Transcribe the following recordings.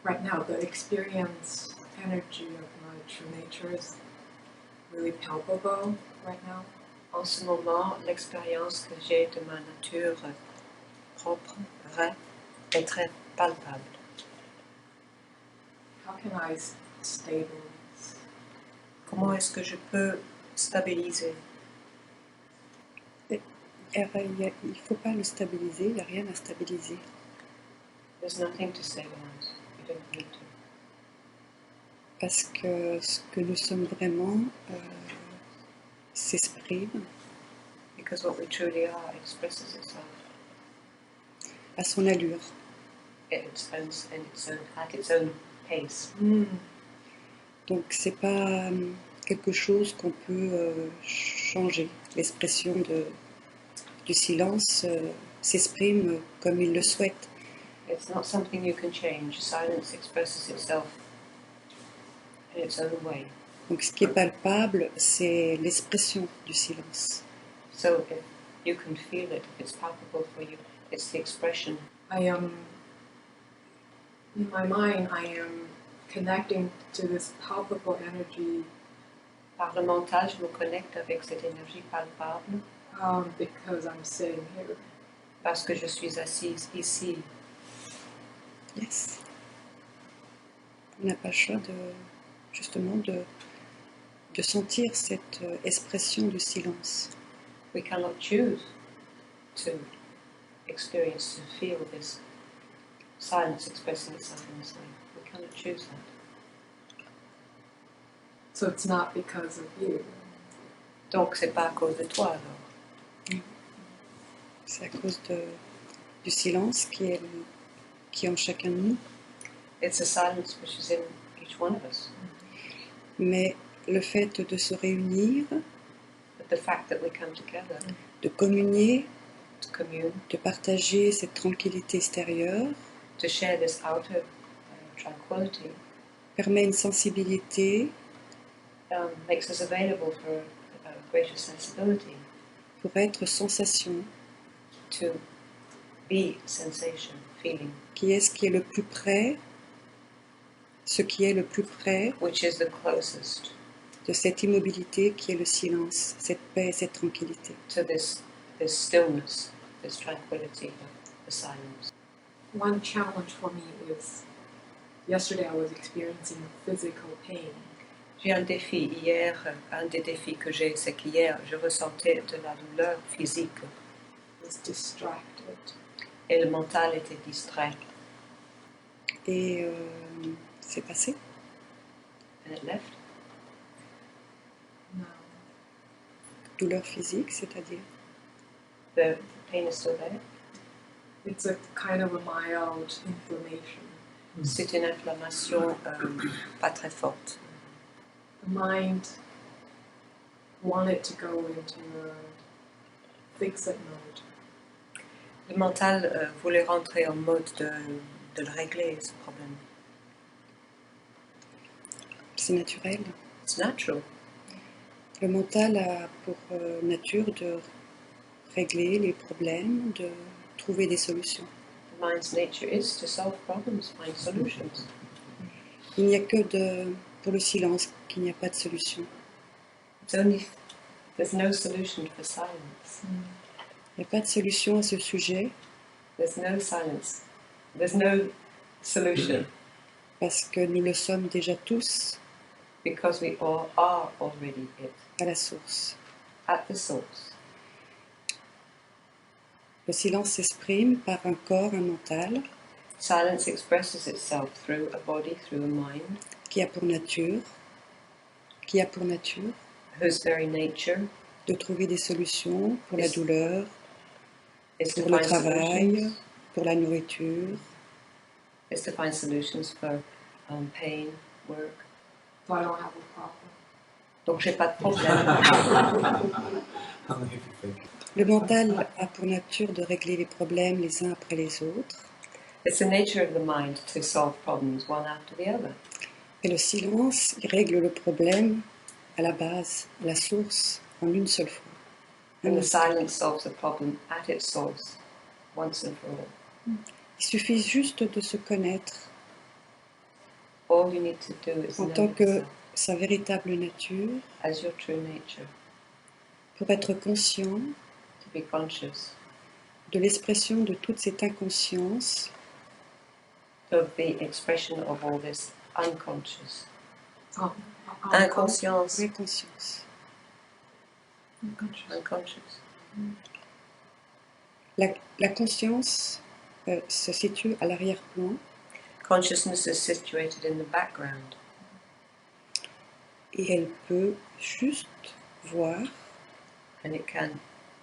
right now, the experience energy of my true nature is really palpable right now. En ce moment, l'expérience que j'ai de ma nature propre, vraie, est très palpable. How can I stabilize? Comment est-ce que je peux stabiliser? Il ne faut pas le stabiliser, il n'y a rien à stabiliser. There's nothing to stabilize. You don't need to. Parce que ce que nous sommes vraiment s'exprime Because what we truly are expresses itself à son allure. at its own pace. Donc c'est pas quelque chose qu'on peut changer. L'expression du silence s'exprime comme il le souhaite. It's not something you can change. Silence expresses itself in its own way. Donc ce qui est palpable, c'est l'expression du silence. So if you can feel it, if it's palpable for you, it's the expression. In my mind, I am connecting to this palpable energy Par le mental, je me connecte avec cette énergie palpable because I'm sitting here. parce que je suis assise ici. Yes. On n'a pas le choix justement de sentir cette expression du silence. We cannot choose to experience, to feel this silence expressing itself in this way. We cannot choose that. So it's not because of you. Donc c'est pas à cause de toi alors. C'est à cause du silence qui est en chacun de nous. It's a silence which is in each one of us. Mais le fait de se réunir, But the fact that we come together, de communier, to commune, de partager cette tranquillité extérieure, to share this outer tranquility, permet une sensibilité makes us available for greater sensibility, pour être sensation, to be sensation, feeling, qui est ce qui est le plus près, ce qui est le plus près which is the closest de cette immobilité qui est le silence, cette paix, cette tranquillité. to this stillness, this tranquility of the silence. One challenge for me is yesterday I was experiencing physical pain. J'ai un défi hier, un des défis que j'ai, c'est qu'hier je ressentais de la douleur physique I was distracted. et le mental était distrait. Et c'est passé. And it left. No. Douleur physique, c'est-à-dire The pain is still there. It's a kind of a mild inflammation. C'est une inflammation pas très forte. The mind wanted to go into a fix-it mode. Le mental voulait rentrer en mode de le régler, ce problème. c'est naturel. It's natural. Le mental a pour nature de régler les problèmes, de trouver des solutions. The mind's nature is to solve problems, find solutions. Il n'y a que pour le silence qu'il n'y a pas de solution. There's no solution for silence. Il n'y a pas de solution à ce sujet There's no silence. There's no solution parce que nous le sommes déjà tous because we all are already it, à la source. at the source. Le silence s'exprime par un corps, un mental, Silence expresses itself through a body, through a mind, qui a pour nature whose very nature de trouver des solutions pour la Yes. douleur, is to pour le find travail, solutions. pour la nourriture. Is to find solutions for pain, work. So I don't have a problem. Donc j'ai pas de problème. Le mental a pour nature de régler les problèmes les uns après les autres. It's the nature of the mind to solve problems one after the other. Et le silence, il règle le problème à la base, à la source, en une seule fois. And the silence solves the problem at its source, once and for all. Il suffit juste de se connaître All you need to do is en know tant que yourself sa véritable nature, as your true nature, pour être conscient to be conscious de l'expression de toute cette inconscience of the expression of all this unconscious. Oh, Inconscience. inconscience. Unconscious. La conscience se situe à l'arrière-plan Consciousness is situated in the background, et elle peut juste voir, and it can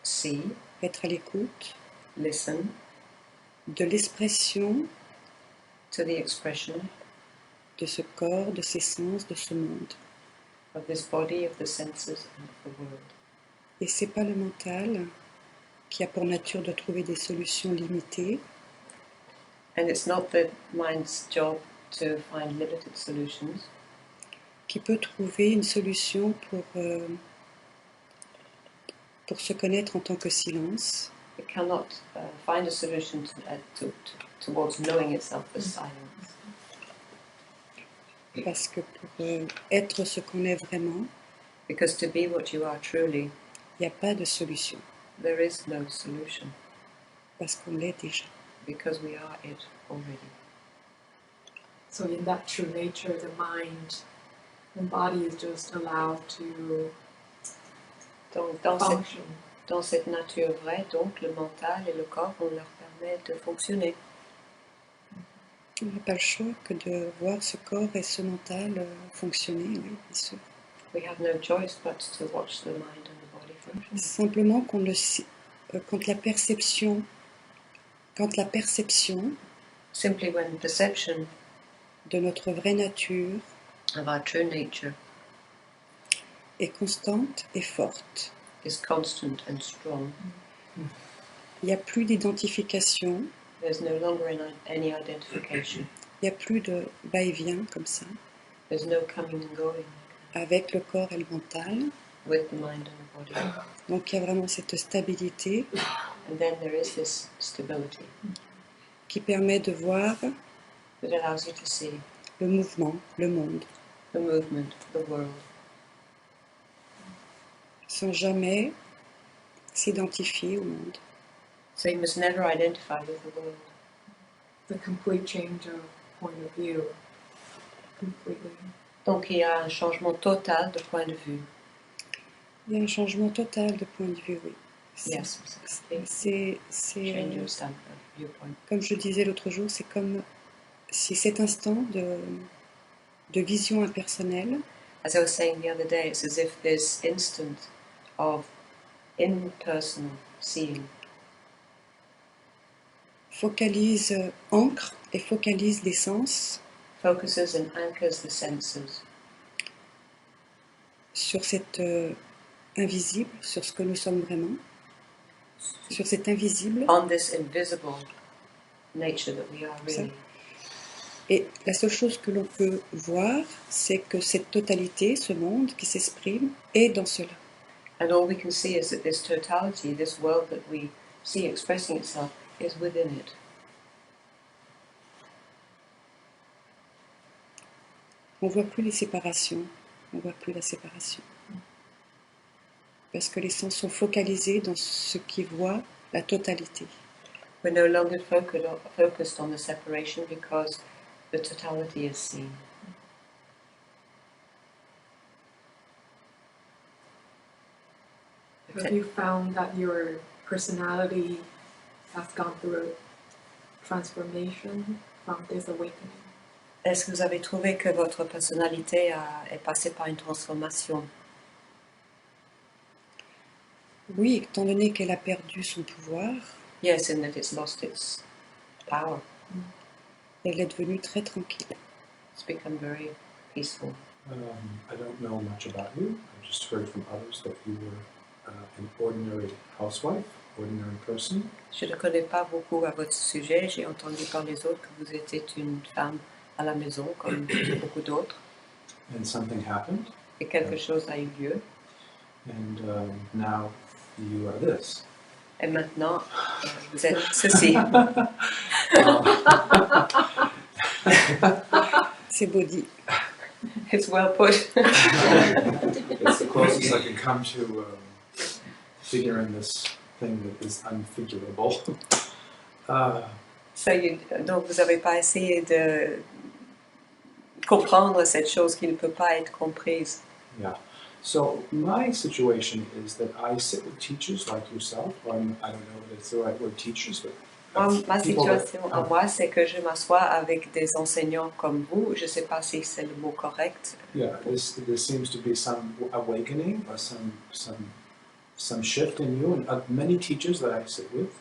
see, être à l'écoute listen de l'expression to the expression de ce corps, de ces sens, de ce monde. of this body, of the senses, and of the world. Et c'est pas le mental qui a pour nature de trouver des solutions limitées, And it's not the mind's job to find limited solutions, qui peut trouver une solution pour se connaître en tant que silence, it cannot find a solution towards knowing itself as silence. parce que pour être ce qu'on est vraiment, Because to be what you are truly, il n'y a pas de solution, there is no solution, parce qu'on l'est déjà. because we are it already. So in that true nature, the mind and body is just allowed to Donc, function. dans cette nature vraie, donc, le mental et le corps, on leur permet de fonctionner. On n'a pas le choix que de voir ce corps et ce mental fonctionner, oui, bien sûr. We have no choice but to watch the mind and the body function. Simplement quand la perception Simply when perception de notre vraie nature of our true nature est constante et forte, is constant and strong, il n'y a plus d'identification, there's no longer any identification. il n'y a plus de va-et-vient comme ça, There's no coming and going avec le corps et le mental. with the mind and the body. Donc il y a vraiment cette stabilité And then there is this stability qui permet de voir that allows you to see le mouvement, le monde, the movement, the world, sans jamais s'identifier au monde. so you must never identify with the world. The complete change of point of view. Completely. Donc il y a un changement total de point de vue. Il y a un changement total de point de vue, oui. Yes, C'est change your stand of viewpoint. comme je disais l'autre jour, c'est comme si cet instant de vision impersonnelle As I was saying the other day, it's as if this instant of impersonal seeing ancre et focalise les sens focuses and anchors the senses sur cet invisible, sur ce que nous sommes vraiment, sur cet invisible. on this invisible nature that we are really. Et la seule chose que l'on peut voir, c'est que cette totalité, ce monde qui s'exprime, est dans cela. And all we can see is that this totality, this world that we see expressing itself, is within it. On ne voit plus les séparations, on ne voit plus la séparation. Parce que les sens sont focalisés dans ce qui voit la totalité. We're no longer focused on the separation because the totality is seen. Have you found that your personality has gone through a transformation from this awakening? Est-ce que vous avez trouvé que votre personnalité est passée par une transformation? Oui, étant donné qu'elle a perdu son pouvoir, Yes, in that it's lost its power. elle est devenue très tranquille. It's become very peaceful. I don't know much about you. I just heard from others that you were an ordinary housewife, ordinary person. Je ne connais pas beaucoup à votre sujet. J'ai entendu par les autres que vous étiez une femme à la maison, comme beaucoup d'autres. And something happened, Et quelque chose a eu lieu. and now you are this. Et maintenant, vous êtes ceci. C'est beau dit. It's well put. It's the closest I can come to figuring this thing that is unfigurable. Donc vous n'avez pas essayé de comprendre cette chose qui ne peut pas être comprise. Yeah. So my situation is that I sit with teachers like yourself, or I don't know if it's the right word, teachers, but Ma people that- situation à moi, c'est que je m'assois avec des enseignants comme vous. Je ne sais pas si c'est le mot correct. Yeah, there seems to be some awakening or some shift in you, and many teachers that I sit with.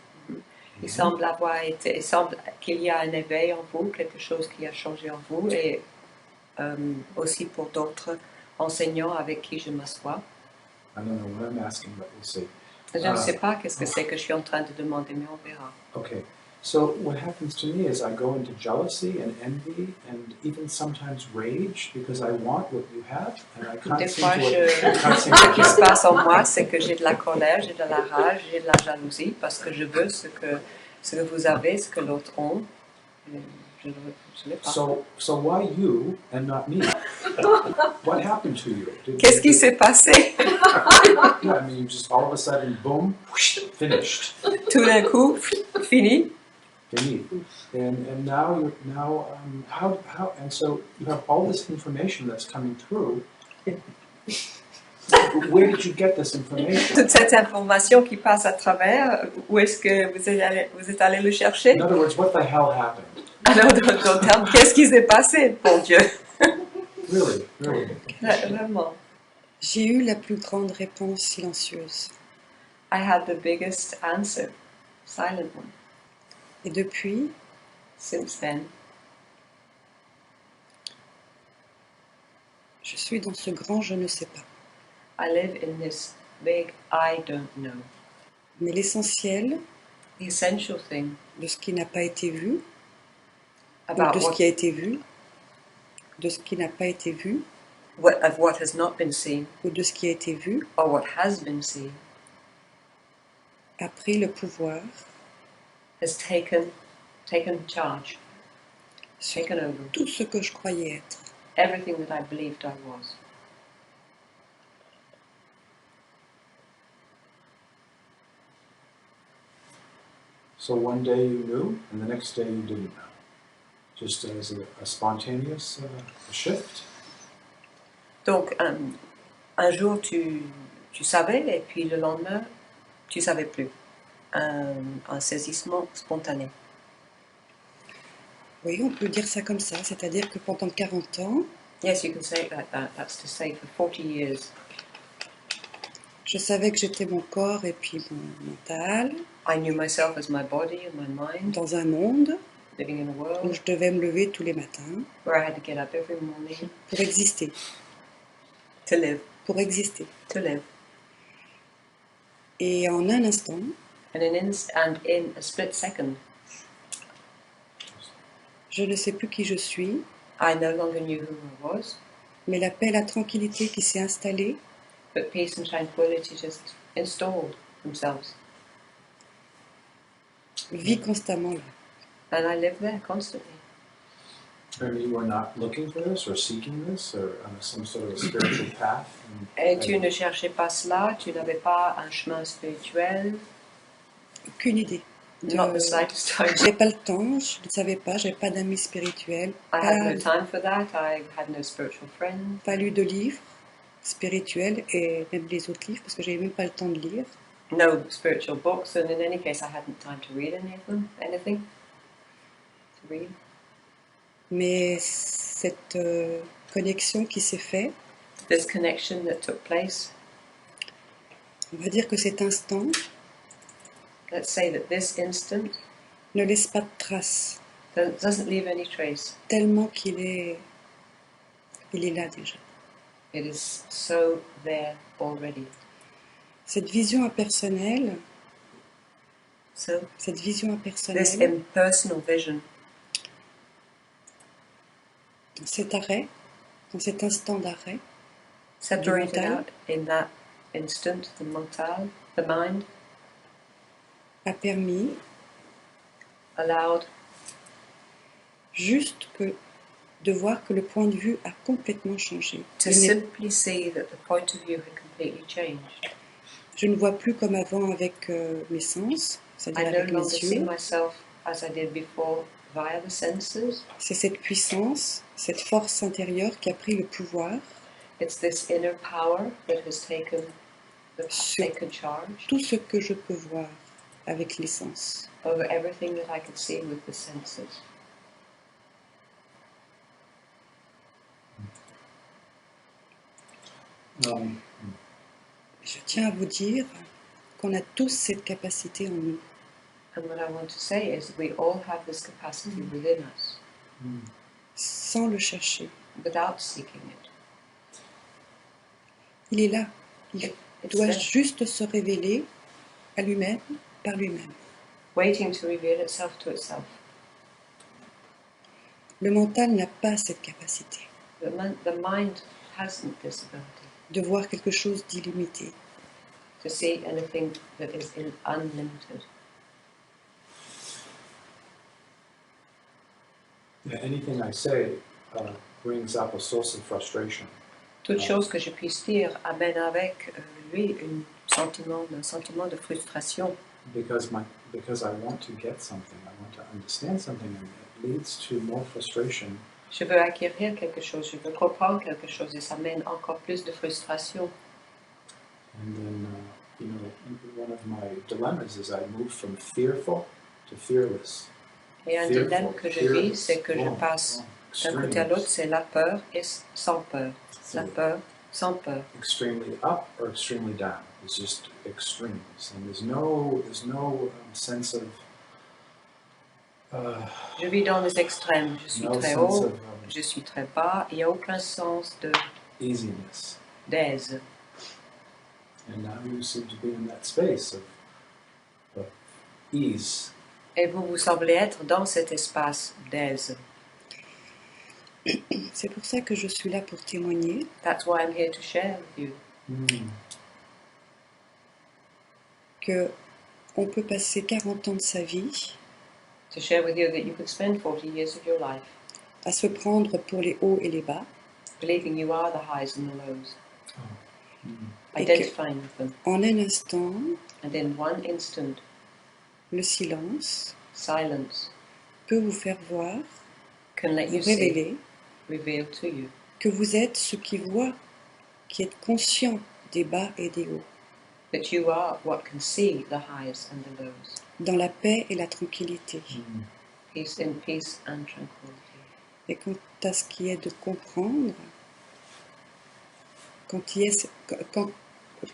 Il semble qu'il y a un éveil en vous, quelque chose qui a changé en vous, et aussi pour d'autres enseignants avec qui je m'assois. I don't know what I'm asking, but we'll see. Je ne sais pas qu'est-ce que c'est que je suis en train de demander, mais on verra. Okay, so what happens to me is I go into jealousy and envy and even sometimes rage because I want what you have and I can't Des seem fois, to. Can't seem ce qui se to passe en moi, c'est que j'ai de la colère, j'ai de la rage, j'ai de la jalousie, parce que je veux ce que vous avez, ce que l'autre ont. Je ne l'ai pas. So why you and not me? What happened to you? Qu'est-ce qui s'est passé? Yeah, I mean, you just all of a sudden, boom, whoosh, finished. Tout d'un coup, fini. Fini. And now how and so you have all this information that's coming through. Where did you get this information? Toute cette information qui passe à travers, où est-ce que vous êtes allé le chercher? In other words, what the hell happened? Alors, dans termes, qu'est-ce qui s'est passé, mon Dieu? Really? Vraiment. J'ai eu la plus grande réponse silencieuse. I had the biggest answer, silent one. Et depuis, Since then, je suis dans ce grand je ne sais pas. I live in this big I don't know. Mais l'essentiel The essential thing de ce qui n'a pas été vu, ou about de ce qui a été vu, de ce qui n'a pas été vu, of what has not been seen ou de ce qui a été vu, or what has been seen a pris le pouvoir has taken charge, sur taken over tout ce que je croyais être. everything that I believed I was. So one day you knew, and the next day you didn't know. Just as a spontaneous shift. Donc, un jour, tu savais, et puis le lendemain, tu ne savais plus. Un saisissement spontané. Oui, on peut dire ça comme ça, c'est-à-dire que pendant 40 ans, Yes, you can say it like that. That's to say for 40 years, je savais que j'étais mon corps et puis mon mental, I knew myself as my body and my mind, dans un monde living in a où world je devais me lever tous les matins where I had to get up every morning pour exister, to live, pour exister. to live. Et en un instant, And in a split second, je ne sais plus qui je suis, I no longer knew who I was, mais la paix, la tranquillité qui s'est installée but peace and tranquility just installed themselves. vit constamment là. And I live there constantly. And you were not looking for this or seeking this or some sort of a spiritual path. Et tu ne cherchais pas cela, tu n'avais pas un chemin spirituel, Aucune idée. not the slightest idea. J'ai pas le temps, je ne savais pas, j'avais pas d'amis spirituels, I had no pas, time for that, I had no spiritual friend, pas lu de livres spirituels et même les autres livres parce que j'avais même pas le temps de lire. no spiritual books, and in any case I hadn't time to read anything to read. Mais cette connexion qui s'est faite, This connection that took place, on va dire que cet instant let's say that this instant ne laisse pas de traces, doesn't leave any trace. tellement qu'il est là déjà. It is so there already. Cette vision impersonnelle, So cette vision this impersonnelle, impersonal vision, dans cet arrêt, dans cet instant d'arrêt, separated mental. out in that instant, the mind, a permis allowed juste que de voir que le point de vue a complètement changé. To simply see that the point of view had completely changed. Je ne vois plus comme avant avec mes sens, I c'est-à-dire no avec mes longer see yeux. myself as I did before via the senses. C'est cette puissance, cette force intérieure qui a pris le pouvoir It's this inner power that has taken sur charge tout ce que je peux voir avec les sens. over everything that I could see with the senses. Je tiens à vous dire qu'on a tous cette capacité en nous. And what I want to say is we all have this capacity within us Sans le chercher. without seeking it. Il est là. Il It's doit there, juste se révéler à lui-même, par lui-même. waiting to reveal itself to itself. Le mental n'a pas cette capacité The mind hasn't this ability de voir quelque chose d'illimité. to see anything that is unlimited. Yeah, anything I say brings up a source of frustration. Toute chose que je puisse dire amène avec lui un sentiment de frustration. Because I want to get something, I want to understand something, and it leads to more frustration. Je veux acquérir quelque chose, je veux comprendre quelque chose et ça mène encore plus de frustration. And then, one of my dilemmas is I move from fearful to fearless. Et un dilemme que je vis, c'est que je passe d'un côté à l'autre, c'est la peur et sans peur. La peur sans peur. Extremely up or extremely down. It's just extremes, and there's no sense of. Je vis dans les extrêmes. Je suis No très sense haut, of je suis très bas. Il n'y a aucun sens easiness. d'aise. And now you seem to be in that space of ease. Et vous semblez être dans cet espace d'aise. C'est pour ça que je suis là pour témoigner That's why I'm here to share with you. que on peut passer 40 ans de sa vie To share with you that you could spend 40 years of your life à se prendre pour les hauts et les bas, believing you are the highs and the lows. Et que- Identifying with them. en un instant, And in one instant, le silence silence peut vous faire voir, can let vous you see, révéler reveal to you que vous êtes ce qui voit, qui est conscient des bas et des hauts, that you are what can see the highs and the lows. dans la paix et la tranquillité. Peace in peace and tranquility. Et quant à ce qui est de comprendre,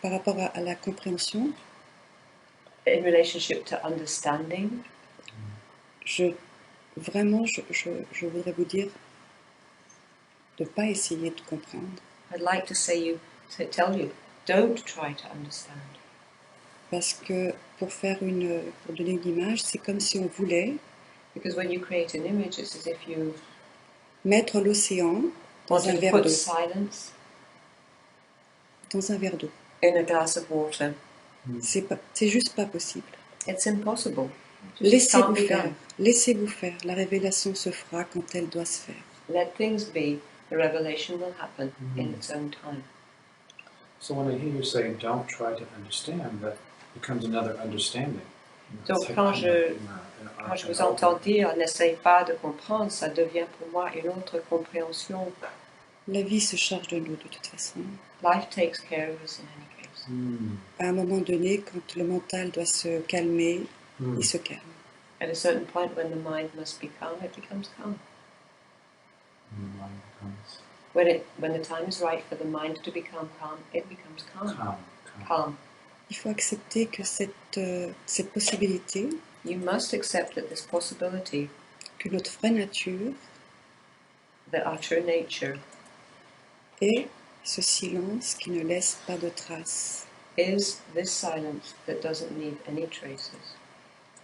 par rapport à la compréhension, In relationship to understanding, je voudrais vous dire de ne pas essayer de comprendre. I'd like to tell you, don't try to understand. Parce que pour donner une image, c'est comme si on voulait Because when you create an image, it's as if you mettre l'océan dans wanted un to verre put d'eau. silence Dans un verre d'eau. in a glass of water. C'est juste pas possible. It's impossible. It just can't Laissez-vous be faire. done. Laissez-vous faire. La révélation se fera quand elle doit se faire. Let things be. The revelation will happen in its own time. So when I hear you say, "Don't try to understand," that becomes another understanding. Donc quand je vous entends dire n'essaye pas de comprendre, ça devient pour moi une autre compréhension. La vie se charge de nous de toute façon. Life takes care of us in any case. À un moment donné, quand le mental doit se calmer, il se calme. At a certain point, when the mind must be calm, it becomes calm. When the time is right for the mind to become calm, it becomes calm. Calm. Il faut accepter que cette possibilité, You must accept that this possibility, que notre vraie nature that our true nature est ce silence qui ne laisse pas de traces, is this silence that doesn't leave any traces,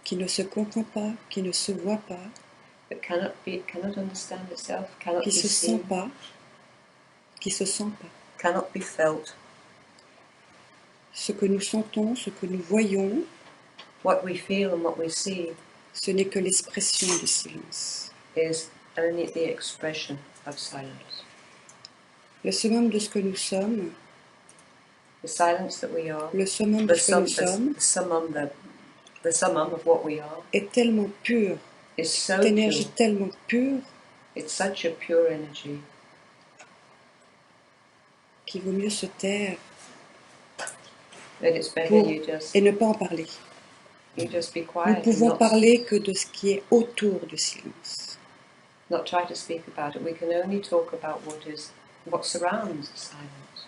qui ne se comprend pas, qui ne se voit pas, that cannot understand itself, cannot qui be se sent seen, pas, qui se sent pas. cannot be felt. Ce que nous sentons, ce que nous voyons, What we feel and what we see ce n'est que l'expression du silence. is only the expression of silence. Le summum de ce que nous sommes, The silence that we are, le summum de the, ce que nous sum, sommes, the summum of what we are est tellement pur, is so cette énergie pure. tellement pure It's such a pure energy qu'il vaut mieux se taire that it's better pour, you et ne pas en parler. just be Nous quiet and pouvons parler que de ce qui est autour du silence. not try to speak about it. We can only talk about what surrounds the silence.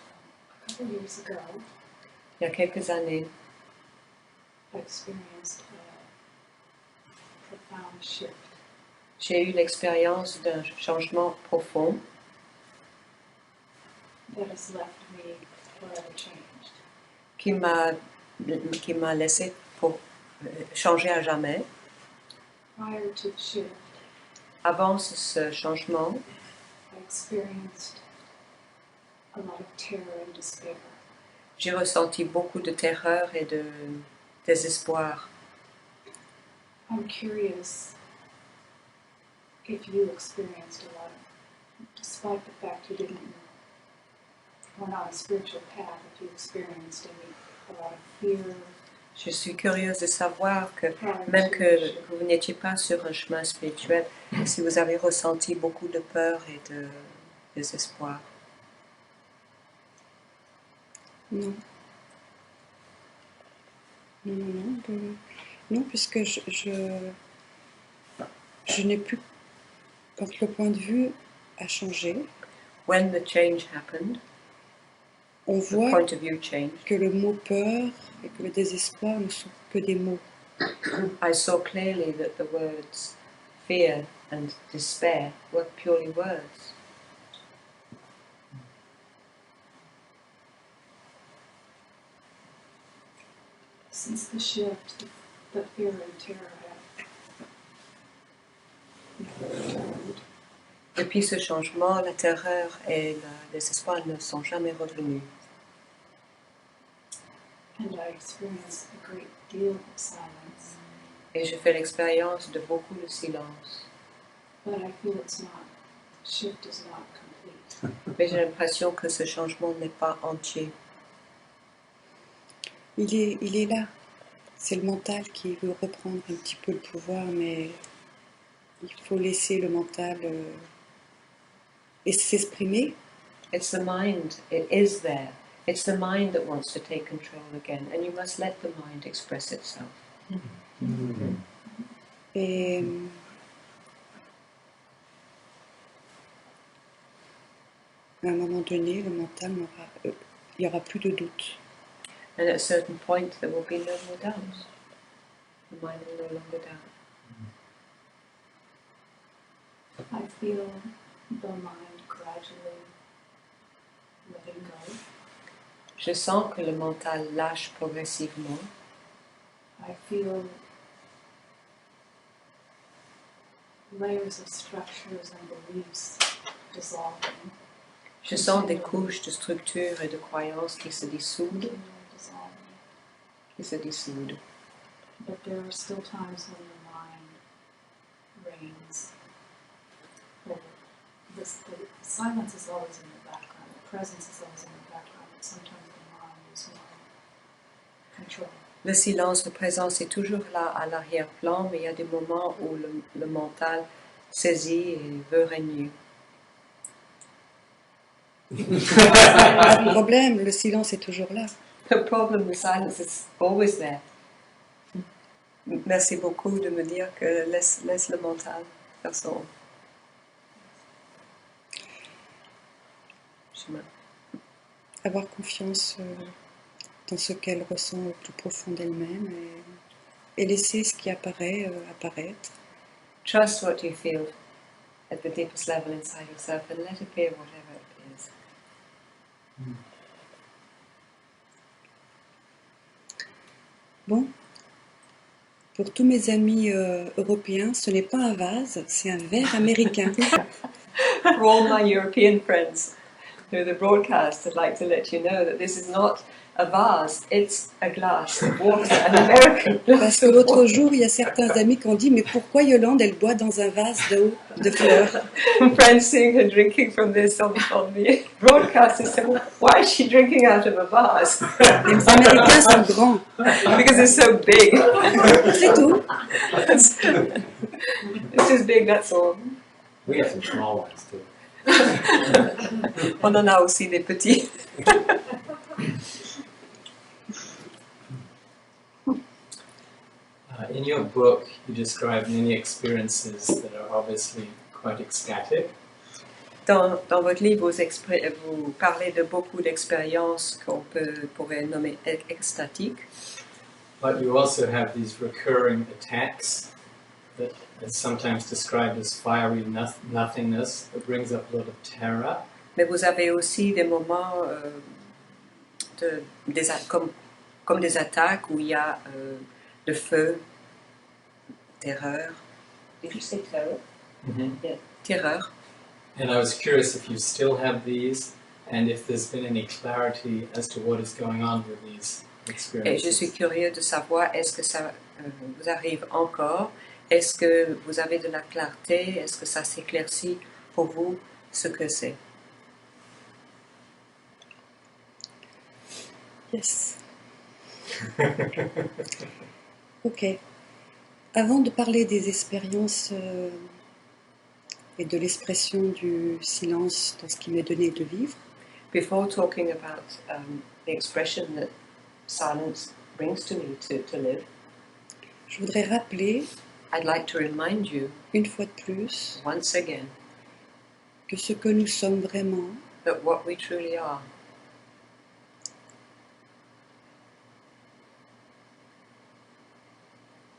A couple years ago, Il y a quelques années, I experienced a profound shift. j'ai eu l'expérience d'un changement profond That has left me forever changed. qui m'a laissé pour changer à jamais. Prior to the shift, Avant ce changement, I experienced a lot of terror and despair. j'ai ressenti beaucoup de terreur et de désespoir. I'm curious if you experienced a lot of, despite the fact you didn't, were not on a spiritual path, if you experienced a lot of fear. Je suis curieuse de savoir que prior même to the que shift. vous n'étiez pas sur un chemin spirituel, si vous avez ressenti beaucoup de peur et de désespoir. Non. Non, puisque je n'ai plus, quand le point de vue a changé, When the change happened, on the voit point of view changed, que le mot peur et que le désespoir ne sont que des mots. I saw clearly that the words fear and despair were purely words. Since the shift, the fear and terror have returned. Depuis ce changement, la terreur et le désespoir ne sont jamais revenus. And I experienced a great deal of silence, Et je fais l'expérience de beaucoup de silence. but I feel shift is not complete. Mais j'ai l'impression que ce changement n'est pas entier. Il est là. C'est le mental qui veut reprendre un petit peu le pouvoir, mais il faut laisser le mental s'exprimer. It's the mind, it is there. It's the mind that wants to take control again, and you must let the mind express itself. Et à un moment donné, le mental il n'y aura plus de doute. And at a certain point, there will be no more doubt. The mind will no longer doubt. I feel the mind gradually letting go. Je sens que le mental lâche progressivement. I feel layers of structures and beliefs dissolving. Je sens des couches de structures et de croyances qui se dissoudent, Dissolving. But there are still times when the mind reigns. The silence is always in the background, the presence is always in the background, but sometimes the mind is more control. Le silence, la présence est toujours là à l'arrière-plan, mais il y a des moments où le mental saisit et veut régner. Le problème, le silence est toujours là. The problem with silence is always there. Merci beaucoup de me dire que laisse le mental faire son chemin. Avoir confiance dans ce qu'elle ressent au plus profond d'elle-même et laisser ce qui apparaît apparaître. Trust what you feel at the deepest level inside yourself and let appear whatever it appears. Bon, pour tous mes amis européens, ce n'est pas un vase, c'est un verre américain. For all my European friends through the broadcast, I'd like to let you know that this is not a vase, it's a glass of water, an American glass Parce que of l'autre water. jour, il y a certains amis qui ont dit, mais pourquoi Yolande, elle boit dans un vase d'eau, de fleurs? Friends seeing her drinking from this on the broadcast, they said, well, why is she drinking out of a vase? Les Américains sont grands, Because it's so big. c'est tout. It's just big, that's all. We have some small ones too. On en a aussi des petits. In your book, you describe many experiences that are obviously quite ecstatic. Dans votre livre, vous parlez de beaucoup d'expériences qu'on pourrait nommer extatiques, But you also have these recurring attacks that is sometimes described as fiery nothingness that brings up a lot of terror. mais vous avez aussi des moments comme des attaques où il y a le feu, terreur. Did you say terror? Yeah, terreur. And I was curious if you still have these and if there's been any clarity as to what is going on with these Et experiences. je suis curieux de savoir, est-ce que ça vous arrive encore? Est-ce que vous avez de la clarté? Est-ce que ça s'éclaircit pour vous ce que c'est? Yes. Ok. Avant de parler des expériences et de l'expression du silence dans ce qui m'est donné de vivre, Before talking about the expression that silence brings to me to live, je voudrais rappeler I'd like to remind you une fois de plus once again que ce que nous sommes vraiment, that what we truly are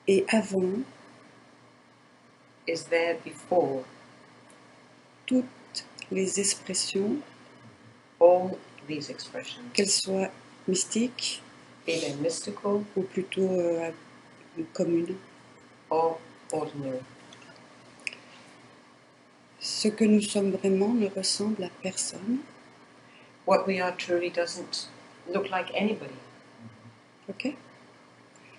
et avant is there before toutes les expressions, all these expressions, qu'elles soient mystiques be they mystical ou plutôt communes. or ordinary. Ce que nous sommes vraiment ne ressemble à personne. What we are truly doesn't look like anybody. Ok?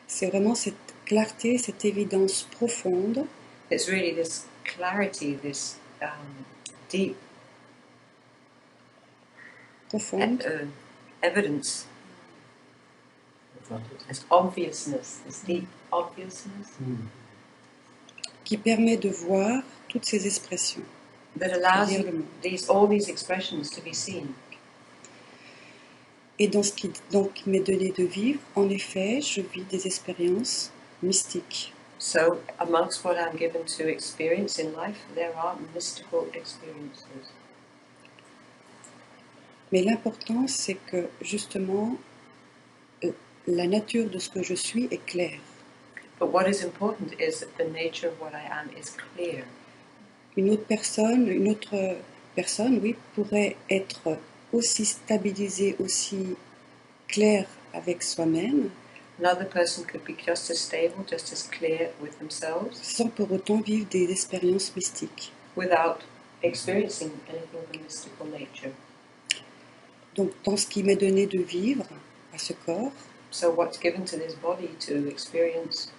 C'est vraiment cette clarté, cette évidence profonde It's really this clarity, this deep profonde evidence, this obviousness, this deep obviousness qui permet de voir toutes ces expressions. that allows C'est-à-dire le monde. all these expressions to be seen. Et dans ce qui donc m'est donné de vivre, en effet, je vis des expériences mystiques. So, amongst what I'm given to experience in life, there are mystical experiences. Mais l'important, c'est que justement, la nature de ce que je suis est claire. But what is important is that the nature of what I am is clear. Une autre personne, oui, pourrait être aussi stabilisée, aussi claire avec soi-même, Another person could be just as stable, just as clear with themselves, sans pour autant vivre des expériences mystiques. without experiencing anything of a mystical nature. Donc, dans ce qui m'est donné de vivre à ce corps, So what's given to this body to experience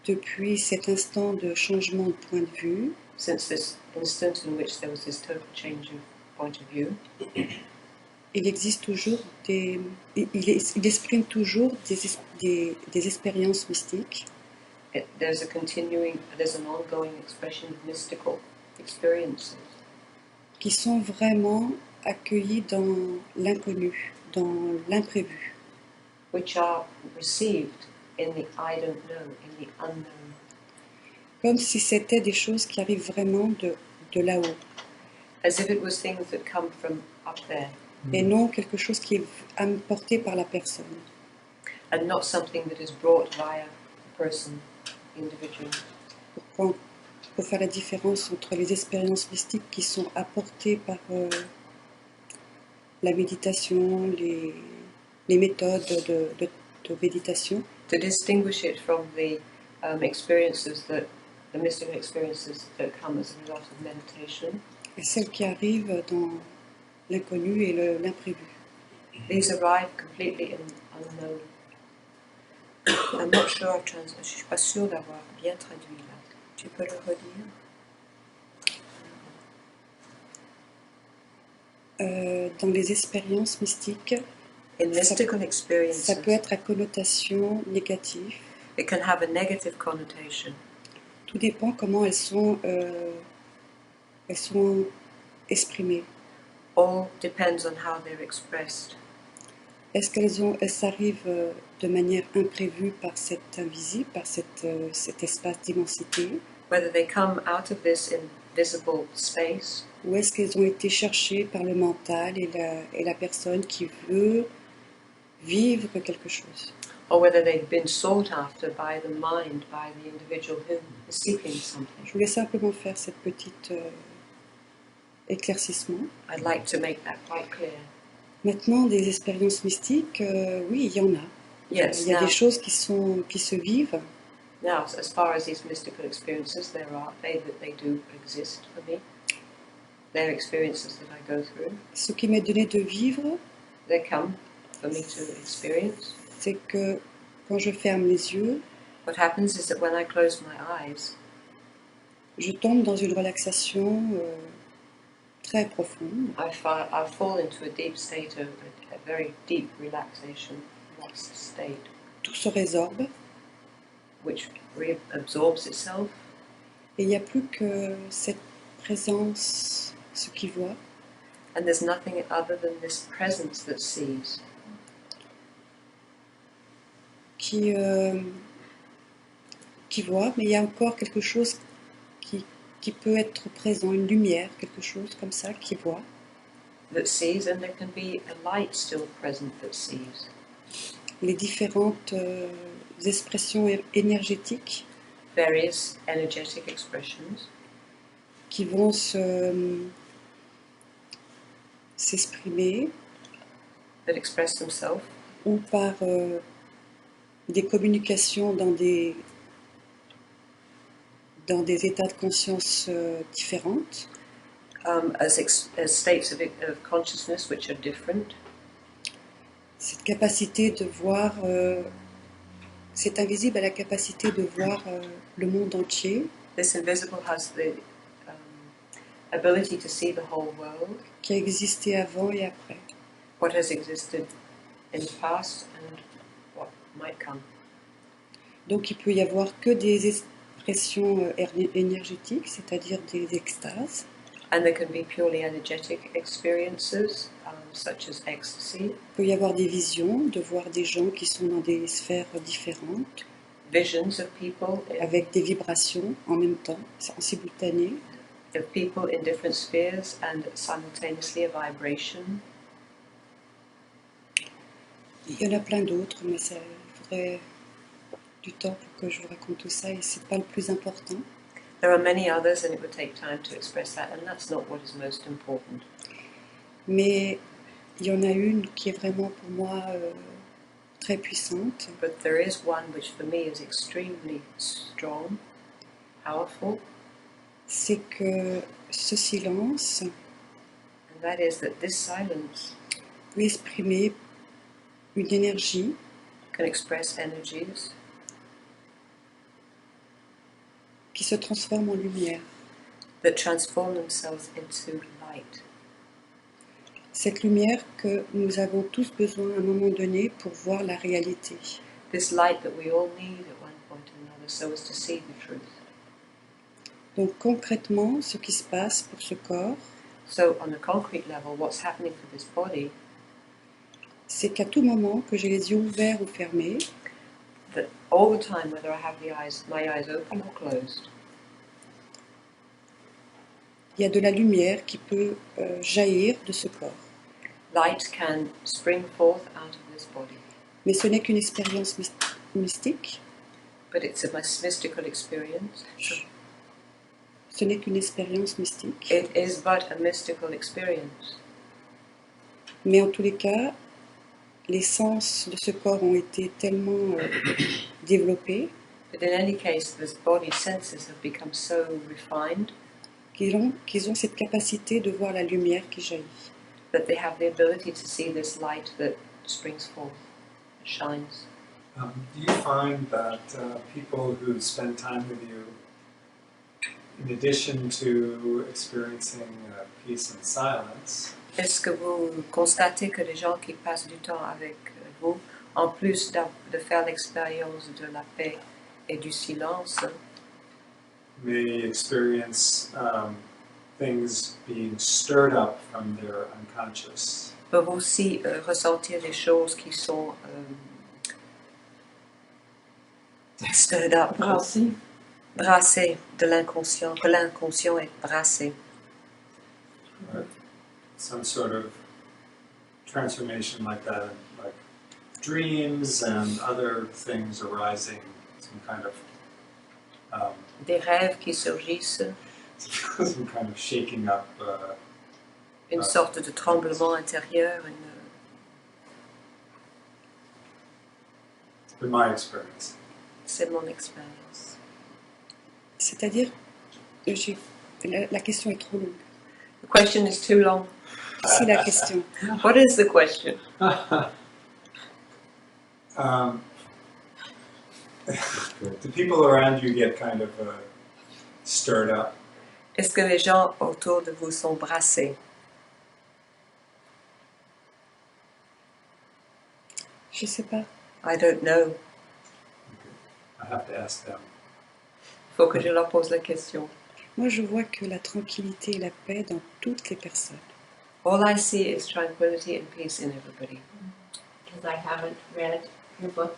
depuis cet instant de changement de point de vue, since this instant in which there was this total change of point of view, il existe toujours il exprime toujours des expériences mystiques there's an ongoing expression of mystical experiences qui sont vraiment accueillies dans l'inconnu, dans l'imprévu. which are received in the I don't know, in the unknown, Comme si c'était des choses qui arrivent vraiment de là-haut, as if it was things that come from up there, et non quelque chose qui est apporté par la personne. and not something that is brought via a person, individual. Pour faire la différence entre les expériences mystiques qui sont apportées par la méditation, les méthodes de méditation, To distinguish it from the mystical experiences that come as a result of meditation, et celles qui arrivent dans l'inconnu et l'imprévu. These arrive completely unknown. I'm not sure je suis pas sûre d'avoir bien traduit là. Tu peux le redire? Dans les expériences mystiques, In mystical ça experiences, peut être à connotation négative. it can have a negative connotation. Tout dépend comment elles sont exprimées. All depends on how they're expressed. Est-ce qu'elles arrivent de manière imprévue par cet invisible, par cet espace d'immensité, Whether they come out of this invisible space, ou est-ce qu'elles ont été cherchées par le mental et la personne qui veut vivre quelque chose? or whether they've been sought after by the mind, by the individual who is seeking something. Je voulais simplement faire cette petite éclaircissement. I'd like to make that quite clear. Maintenant, des expériences mystiques, oui, il y en a. Yes, Il y a now, des choses qui se vivent. now, as far as these mystical experiences, they do exist for me. They're experiences that I go through. Ce qui m'est donné de vivre, They come for me to experience. c'est que quand je ferme les yeux, What happens is that when I close my eyes, je tombe dans une relaxation très profonde. I fall into a deep state of a very deep relaxation, relaxed state, Tout se résorbe which reabsorbs itself, et il n'y a plus que cette présence, ce qui voit, and there's nothing other than this presence that sees, qui voit, mais il y a encore quelque chose qui peut être présent, une lumière, quelque chose comme ça, qui voit. that sees, and there can be a light still present that sees. Les différentes expressions énergétiques Various energetic expressions qui vont s'exprimer that express themselves ou par des communications dans des états de conscience différentes. as states of consciousness which are different. Cette capacité de voir, cet invisible a la capacité de voir le monde entier, This invisible has the ability to see the whole world, qui a existé avant et après. what has existed in the past and what might come. Donc il peut y avoir que des expressions énergétiques, c'est-à-dire des extases, And there can be purely energetic experiences, such as ecstasy, il peut y avoir des visions, de voir des gens qui sont dans des sphères différentes, visions of people avec des vibrations en même temps, en simultané. in different spheres and simultaneously a vibration. Il y en a plein d'autres, mais il faudrait du temps pour que je vous raconte tout ça et c'est pas le plus important. There are many others and it would take time to express that, and that's not what is most important. Mais il y en a une qui est vraiment pour moi très puissante. But there is one which for me is extremely strong, powerful, C'est que ce silence and that is that this silence peut exprimer une énergie can express energies qui se transforme en lumière. that transform themselves into light. Cette lumière que nous avons tous besoin à un moment donné pour voir la réalité. This light that we all need at one point or another so as to see the truth. Donc concrètement, ce qui se passe pour ce corps, So on a concrete level, what's happening for this body, c'est qu'à tout moment, que j'ai les yeux ouverts ou fermés, that all the time, whether I have my eyes open or closed, il y a de la lumière qui peut jaillir de ce corps. light can spring forth out of this body. Mais ce n'est qu'une expérience mystique, But it's a mystical experience. ce n'est qu'une expérience mystique. It is but a mystical experience. Mais en tous les cas, les sens de ce corps ont été tellement développés But in any case, this body's senses have become so refined qu'ils ont cette capacité de voir la lumière qui jaillit. that they have the ability to see this light that springs forth, shines. Do you find that people who spend time with you, in addition to experiencing peace and silence, Est-ce que vous constatez que les gens qui passent du temps avec vous, en plus de faire l'expérience de la paix et du silence, may experience things being stirred up from their unconscious? peuvent aussi ressentir des choses qui sont stirred up, brassées de l'inconscient, que l'inconscient est brassé. Some sort of transformation like that, like dreams and other things arising, some kind of Des rêves qui surgissent, some kind of shaking up. une sorte de tremblement intérieur, In my experience. c'est mon expérience. C'est-à-dire, la question est trop longue. The question is too long. C'est la question. What is the question? Do people around you get kind of stirred up? Est-ce que les gens autour de vous sont brassés? Je sais pas. I don't know. I have to ask them. Il faut que je leur pose la question. Moi, je vois que la tranquillité et la paix dans toutes les personnes. All I see is tranquility and peace in everybody. Because I haven't read your book,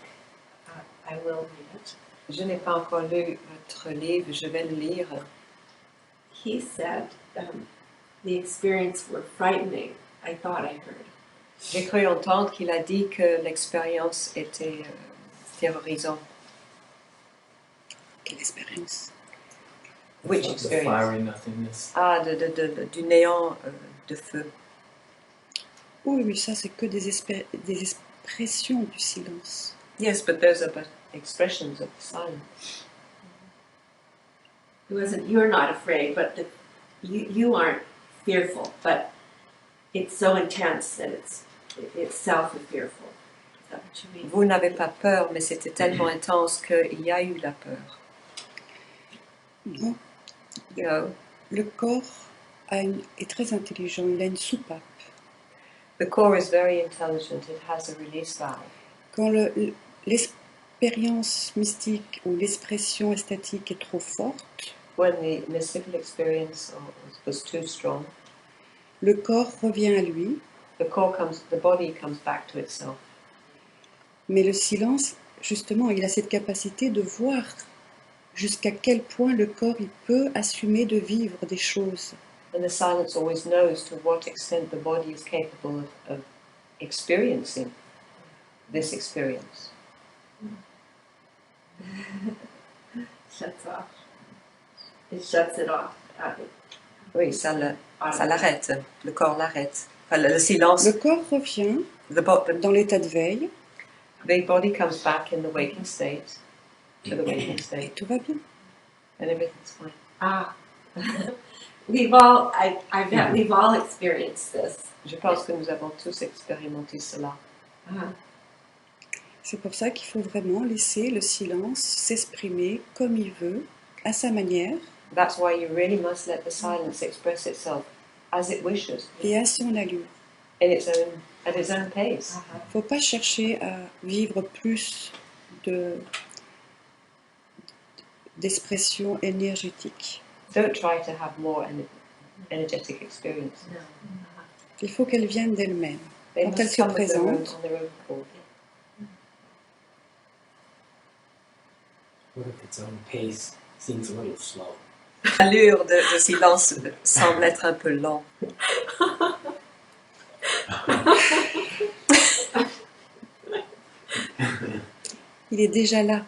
I will read it. Je n'ai pas encore lu votre livre, je vais le lire. He said the experience were frightening. I thought I heard. J'ai cru entendre qu'il a dit que l'expérience était terrorisante. Quelle expérience! Which The experience? fiery nothingness. Ah, du néant de feu. Oui, mais ça, c'est que des expressions du silence. Yes, but those are but expressions of silence. It wasn't. You're not afraid, but you aren't fearful. But it's so intense that it's itself is fearful. Is that what you mean? Vous n'avez pas peur, mais c'était tellement intense qu'il y a eu la peur. Non. You know, Le corps est très intelligent, il a une soupape. the core is very intelligent, it has a release valve. Quand l'expérience mystique ou l'expression esthétique est trop forte, When the mystical experience was too strong, le corps revient à lui, the body comes back to itself. mais le silence, justement, il a cette capacité de voir jusqu'à quel point le corps il peut assumer de vivre des choses. And the silence always knows to what extent the body is capable of experiencing this experience. Shuts off. It shuts it off. Oui, ça l'arrête, le corps l'arrête. Enfin, le silence, Le corps revient dans l'état de veille the body comes back in the waking state, to the waking et state, tout va bien. and everything's fine. Ah. I bet we've all experienced this. Je pense que nous avons tous expérimenté cela. Ah. C'est pour ça qu'il faut vraiment laisser le silence s'exprimer comme il veut, à sa manière That's why you really must let the silence express itself as it wishes, et à son allure. at its own pace. Il ne faut pas chercher à vivre plus d'expression énergétique. Don't try to have more energetic experience. No. Il faut qu'elle vienne d'elle-même. They Quand must elle se come of their own- présente, on their own accord. What if its own pace seems a little slow? L'allure de silence semble être un peu lent. il est déjà là.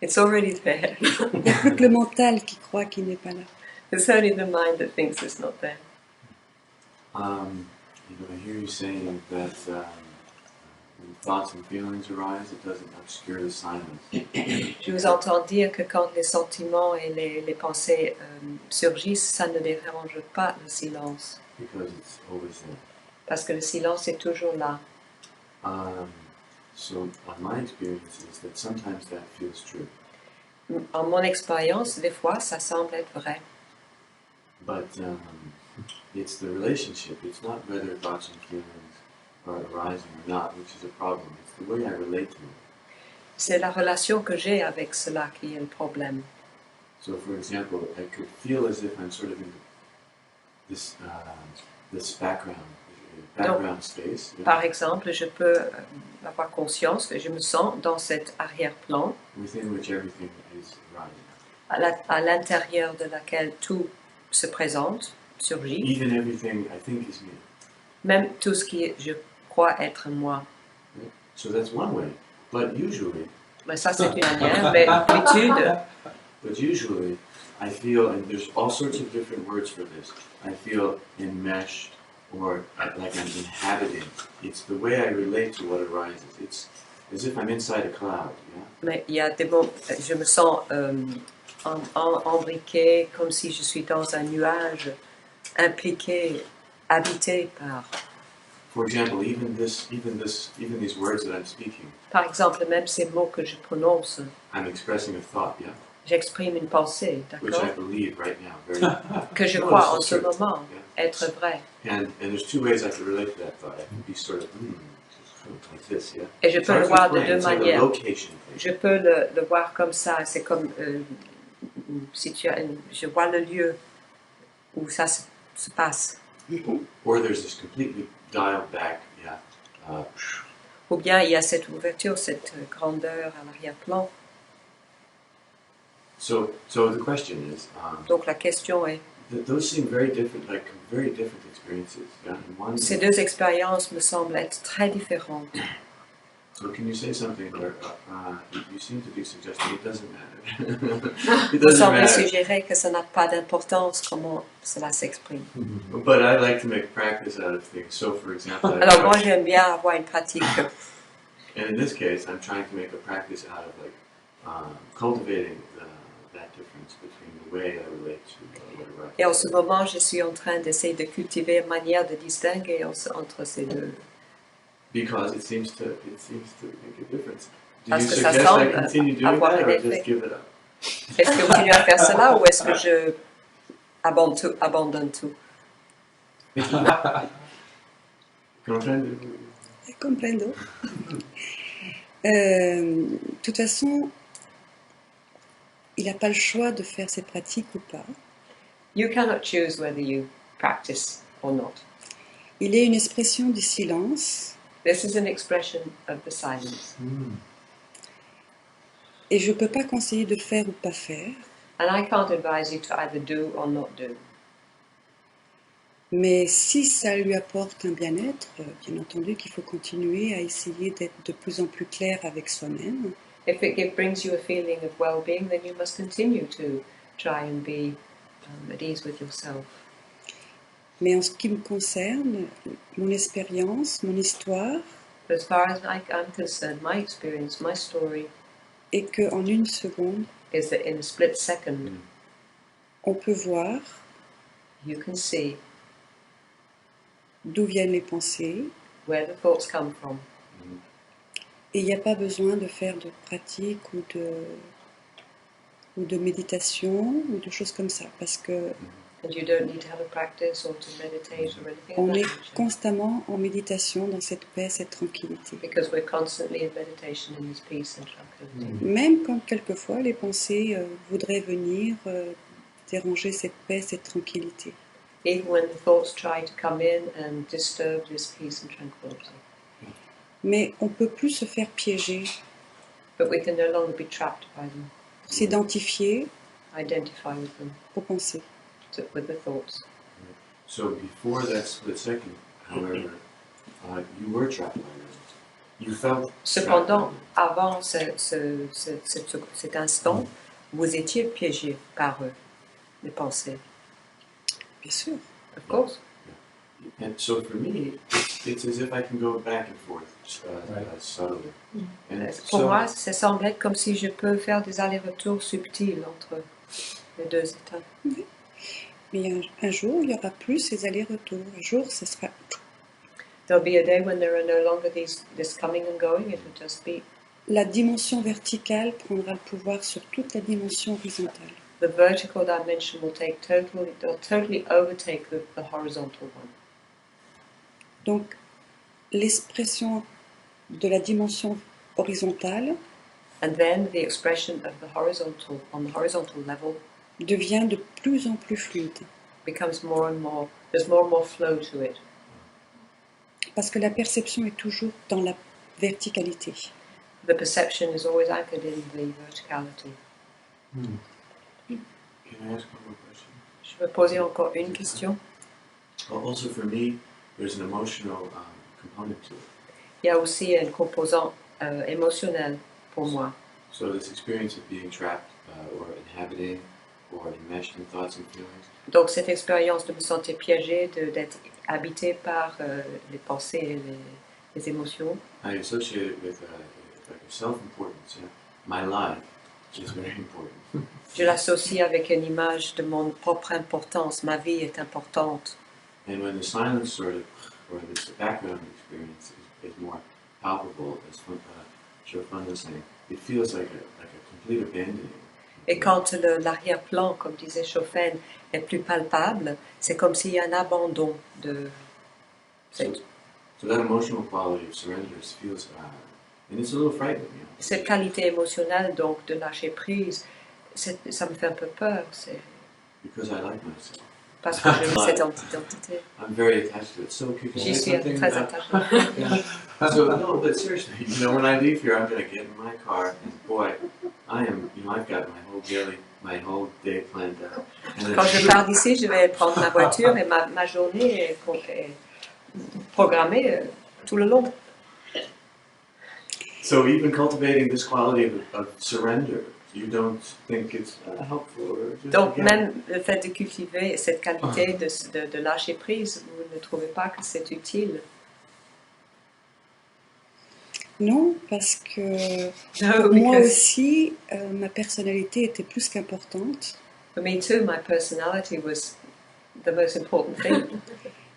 It's already there. Il n'y a plus que le mental qui croit qu'il n'est pas là. It's only the mind that thinks it's not there. I hear you saying that when thoughts and feelings arise, it doesn't obscure the silence. Je vous entends dire que quand les sentiments et les pensées surgissent, ça ne dérange pas le silence. Because it's always there. Parce que le silence est toujours là. So my experience is that sometimes that feels true, En mon expérience, des fois, ça semble être vrai. but it's the relationship. It's not whether thoughts and feelings are arising or not, which is a problem. It's the way I relate to it. C'est la relation que j'ai avec cela qui est le problème. So, for example, I could feel as if I'm sort of in this background space. You know, Par exemple, je peux avoir conscience que je me sens dans cet arrière-plan within which everything is arising. à l'intérieur de laquelle tout se présente, surgit, Even everything I think is me. même tout ce qui je crois être moi. So that's one way. But usually, Mais ça, c'est une manière, mais d'habitude, I feel, and there's all sorts of different words for this. I feel enmeshed, or like I'm inhabiting. It's the way I relate to what arises. It's as if I'm inside a cloud. Yeah. mais il y a des mots, je me sens embriqué, comme si je suis dans un nuage, impliqué, habité par. For example, even these words that I'm speaking, Par exemple, même ces mots que je prononce, I'm expressing a thought. Yeah. j'exprime une pensée, Which d'accord, I believe right now. Very. que je No, crois this en is ce true. moment Yeah. être vrai. And there's two ways I can relate to that thought. I can be sort of like this, yeah. Et je It's peux hard le to voir de explain. deux It's like a manières. location thing. Je peux le voir comme ça, c'est comme je vois le lieu où ça se passe. Or there's this completely dialed back, yeah. Ou bien il y a cette ouverture, cette grandeur à l'arrière-plan. So the question is, Donc la question est, those seem very different experiences. Yeah. And one, ces deux expériences me semblent être très différentes. so can you say something where you seem to be suggesting it doesn't matter. It Vous doesn't semblez matter. suggérer que ça n'a pas d'importance comment cela s'exprime. But I like to make practice out of things. So for example, Alors moi j'aime bien avoir une pratique. and in this case, I'm trying to make a practice out of like cultivating that difference between the way I relate to what arises. Et en ce moment je suis en train d'essayer de cultiver une manière de distinguer entre ces deux. Because it seems to make a difference. Do Parce you que ça suggest I semble continue doing avoir that un or effet. just give it up? Est-ce que je continue à faire cela ou est-ce que je abandonne tout? Comprende? Comprendo. De toute façon, il n'a pas le choix de faire ses pratiques ou pas. You cannot choose whether you practice or not. Il est une expression du silence This is an expression of the silence. et je ne peux pas conseiller de faire ou pas faire, And I can't advise you to either do or not do. mais si ça lui apporte un bien-être, bien entendu qu'il faut continuer à essayer d'être de plus en plus clair avec soi-même. If it brings you a feeling of well-being, then you must continue to try and be at ease with yourself. Mais en ce qui me concerne, mon expérience, mon histoire, But as far as I'm concerned, my experience, my story, est qu'en une seconde, is that in a split second, on peut voir you can see d'où viennent les pensées, where the thoughts come from. et il n'y a pas besoin de faire de pratique ou de méditation ou de choses comme ça, parce que And you don't need to have a practice or to meditate or anything on of est that nature. constamment en méditation dans cette paix, cette tranquillité. Because we're constantly in meditation in this peace and tranquility. Même quand quelquefois les pensées voudraient venir déranger cette paix, cette tranquillité. Even when the thoughts try to come in and disturb this peace and tranquility. Mais on ne peut plus se faire piéger But we can no longer be trapped by them, pour s'identifier identify with them, aux pensées. with the thoughts. So before that split second, however, you were trapped by them. You felt Cependant, trapped by avant cet instant, vous étiez piégé par eux, les pensées. Bien sûr. Of course. them. And so for me, it's as if I can go back and forth subtly. And Pour so, moi, ça semble être comme si je peux faire des allers-retours subtils entre les deux états. Mais un jour, il n'y aura plus ces allers-retours. Un jour, ce sera There'll be a day when there are no longer this coming and going. It will just be La dimension verticale prendra le pouvoir sur toute la dimension horizontale. the vertical dimension will totally overtake the horizontal one. Donc, l'expression de la dimension horizontale And then the expression of on the horizontal level devient de plus en plus fluide. becomes more and more, there's more and more flow to it. Parce que la perception est toujours dans la verticalité. The perception is always anchored in the verticality. Can I ask one more question? Je peux poser encore une question. Well, also for me, there's an emotional component to it. Il y a aussi un composant émotionnel pour moi. So this experience of being trapped or inhabiting or enmeshed in thoughts and feelings, Donc cette expérience de me sentir piégée, d'être habité par les pensées et les émotions, I associate it with like a self-importance. Yeah? My life is very important. je l'associe avec une image de mon propre importance. Ma vie est importante. And when the silence sort of, or this background experience is more palpable, as Chopin was saying, it feels like a complete abandoning. Et quand l'arrière-plan, comme disait Chopin, est plus palpable, c'est comme s'il y a un abandon de cette, So that emotional quality of surrender feels, and it's a little frightening. You know? cette qualité émotionnelle donc de lâcher prise. Ça me fait un peu peur. C'est Because I like myself. parce que j'aime cette identité. I'm very attached to it. So can J'y I say suis something très about- attachée. Yeah. So no, but seriously, you know, when I leave here, I'm going to get in my car, and boy, I am. You know, I've got my whole day planned out. And then- Quand je pars d'ici, je vais prendre ma voiture et ma journée est programmée tout le long. So even cultivating this quality of surrender, you don't think it's helpful, or just Donc again, même le fait de cultiver cette qualité de lâcher prise, vous ne trouvez pas que c'est utile? Non, parce que No, pour moi because aussi, ma personnalité était plus qu'importante. for me too, my personality was the most important thing.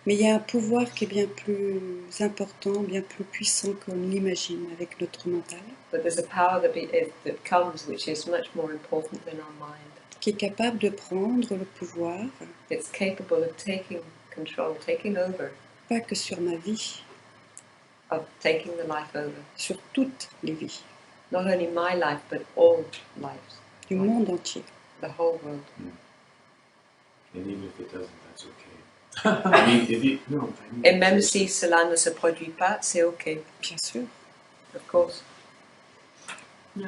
Mais il y a un pouvoir qui est bien plus important, bien plus puissant qu'on l'imagine avec notre mental, But there's a power that comes which is much more important than our mind. qui est capable de prendre le pouvoir, It's capable of taking control, taking over, pas que sur ma vie, of taking the life over. sur toutes les vies, Not only my life, but all lives, du monde entier. the whole world. and even if it doesn't, that's okay. I mean, if you no, I mean, Et même si cela ne se produit pas, c'est OK, Bien sûr. of course. No,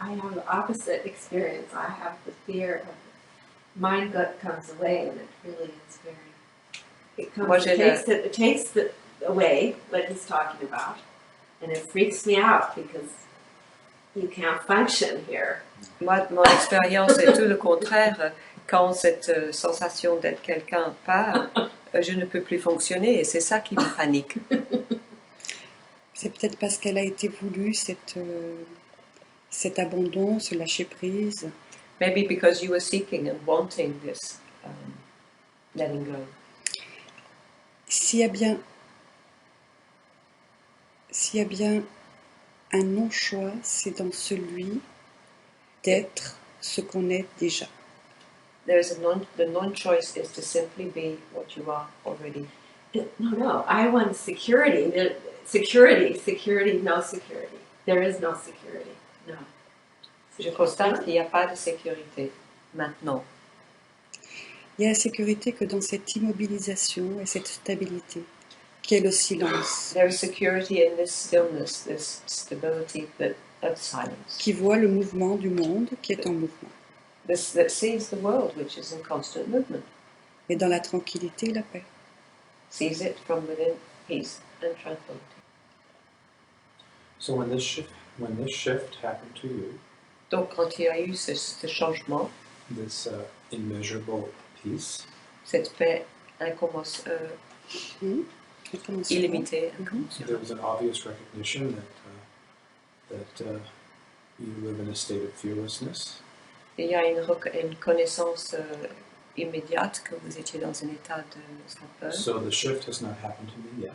I have the opposite experience. I have the fear of mind gut comes away, and it really is very. It comes. Moi, j'ai It takes it away what he's talking about, and it freaks me out because you can't function here. Moi, mon expérience est tout le contraire. Quand cette sensation d'être quelqu'un part, je ne peux plus fonctionner et c'est ça qui me panique. C'est peut-être parce qu'elle a été voulue, cet abandon, ce lâcher prise. Maybe because you were seeking and wanting this letting go. S'il y a bien un non-choix, c'est dans celui d'être ce qu'on est déjà. There is the non-choice is to simply be what you are already. No. I want security. Security, no security. There is no security. No. Je constate qu'il n'y a pas de sécurité maintenant. Il y a la sécurité que dans cette immobilisation et cette stabilité, qui est le silence, There is security in this stillness, this stability of silence. qui voit le mouvement du monde qui est en mouvement. This that sees the world which is in constant movement, Et dans la tranquillité et la paix. sees it from within peace and tranquility. So when this shift happened to you, Donc quand il y a eu ce changement, this immeasurable peace, cette paix illimitée, there was an obvious recognition that you live in a state of fearlessness, il y a une connaissance immédiate que vous étiez dans un état de stupeur. So the shift has not happened to me yet.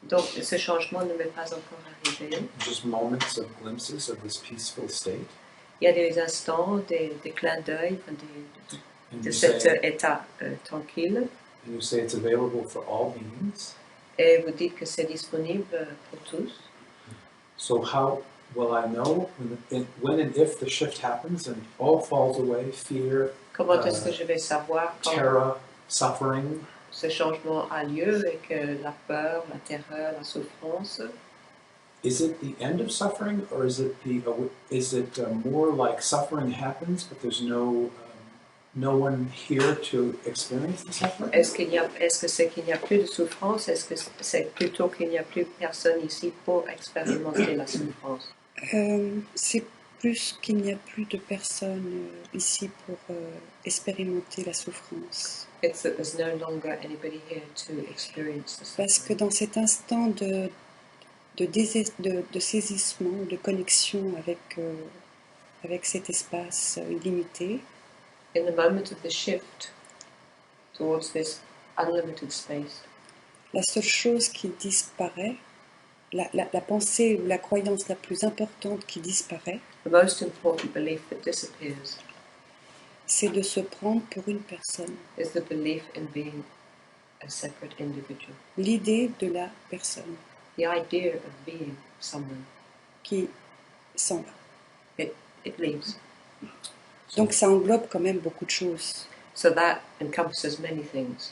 Donc ce changement ne m'est pas encore arrivé. Just moments of glimpses of this peaceful state. Il y a des instants, des clins d'œil And de you cet say, état tranquille. and you say it's available for all beings. Et vous dites que c'est disponible pour tous. So how will I know when and if the shift happens and all falls away, fear, Comment est-ce que je vais savoir quand terror, suffering? ce changement a lieu et que la peur, la terreur, la souffrance, Is it the end of suffering, or is it more like suffering happens, but there's no one here to experience the suffering? est-ce que c'est qu'il n'y a plus de souffrance? Est-ce que c'est plutôt qu'il n'y a plus personne ici pour expérimenter la souffrance? C'est plus qu'il n'y a plus de personnes ici pour expérimenter la souffrance. It's that there's no longer anybody here to experience the suffering. Parce que dans cet instant de saisissement, de connexion avec cet espace illimité, In the moment of the shift towards this unlimited space, la seule chose qui disparaît, la pensée ou la croyance la plus importante qui disparaît, the most important belief that disappears c'est de se prendre pour une personne. is the belief in being a separate individual. L'idée de la personne The idea of being someone. qui s'en va. It leaves. Donc ça englobe quand même beaucoup de choses. So that encompasses many things.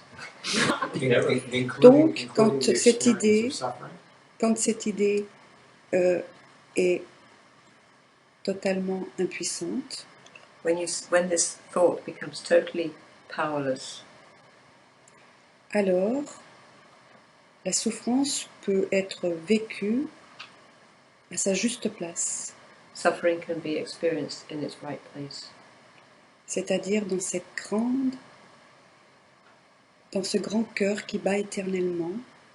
Donc, quand the cette experience idée- of suffering, Quand cette idée est totalement impuissante, When this thought becomes totally powerless, alors la souffrance peut être vécue à sa juste place, suffering can be experienced in its right place. c'est-à-dire dans ce grand cœur qui bat éternellement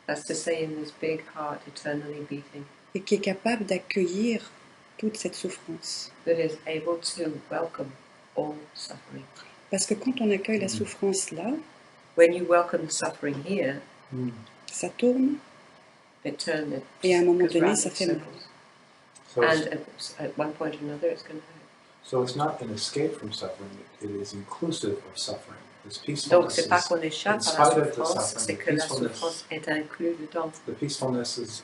That's to say, in this big heart eternally beating, et qui est capable d'accueillir toute cette souffrance. that is able to welcome all suffering. Parce que quand on accueille la souffrance là, When you welcome the suffering here, ça tourne it turns et à un moment goes donné, round ça in fait mal. circles. so And it's, at one point or another, it's going to hurt. so it's not an escape from suffering; it is inclusive of suffering. This Donc, peacefulness c'est pas is, qu'on échappe in à la spite of the souffrance, suffering, c'est the que la peacefulness- souffrance est inclue dedans. the peacefulness is